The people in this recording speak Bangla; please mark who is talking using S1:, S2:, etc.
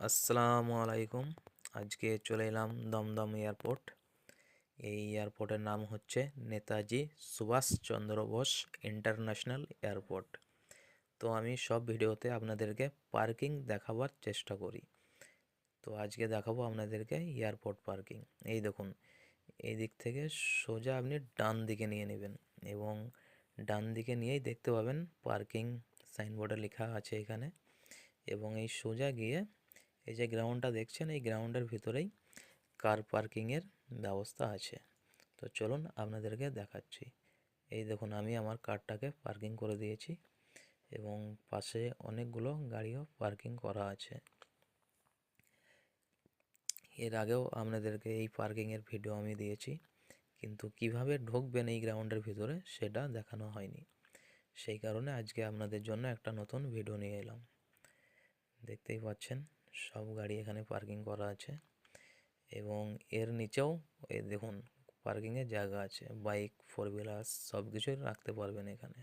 S1: আসসালামু আলাইকুম। আজকে চলে এলাম দমদম এয়ারপোর্ট। এই এয়ারপোর্টের নাম হচ্ছে নেতাজি সুভাষচন্দ্র বোস ইন্টারন্যাশনাল এয়ারপোর্ট। তো আমি সব ভিডিওতে আপনাদেরকে পার্কিং দেখাবার চেষ্টা করি। তো আজকে দেখাবো আপনাদেরকে এয়ারপোর্ট পার্কিং। এই দেখুন, এই দিক থেকে সোজা আপনি ডান দিকে নিয়ে নেবেন এবং ডান দিকে নিয়েই দেখতে পাবেন পার্কিং সাইনবোর্ডে লেখা আছে এখানে। এবং এই সোজা গিয়ে এই যে গ্রাউন্ডটা দেখছেন, এই গ্রাউন্ডের ভিতরেই কার পার্কিংয়ের ব্যবস্থা আছে। তো চলুন আপনাদেরকে দেখাচ্ছি। এই দেখুন, আমি আমার কারটাকে পার্কিং করে দিয়েছি এবং পাশে অনেকগুলো গাড়িও পার্কিং করা আছে। এর আগেও আপনাদেরকে এই পার্কিংয়ের ভিডিও আমি দিয়েছি, কিন্তু কিভাবে ঢুকবেন এই গ্রাউন্ডের ভিতরে সেটা দেখানো হয়নি। সেই কারণে আজকে আপনাদের জন্য একটা নতুন ভিডিও নিয়ে এলাম। দেখতেই পাচ্ছেন সব গাড়ি এখানে পার্কিং করা আছে এবং এর নিচেও এই দেখুন পার্কিংয়ের জায়গা আছে, বাইক, ফোর হুইলার সব কিছুই রাখতে পারবেন এখানে।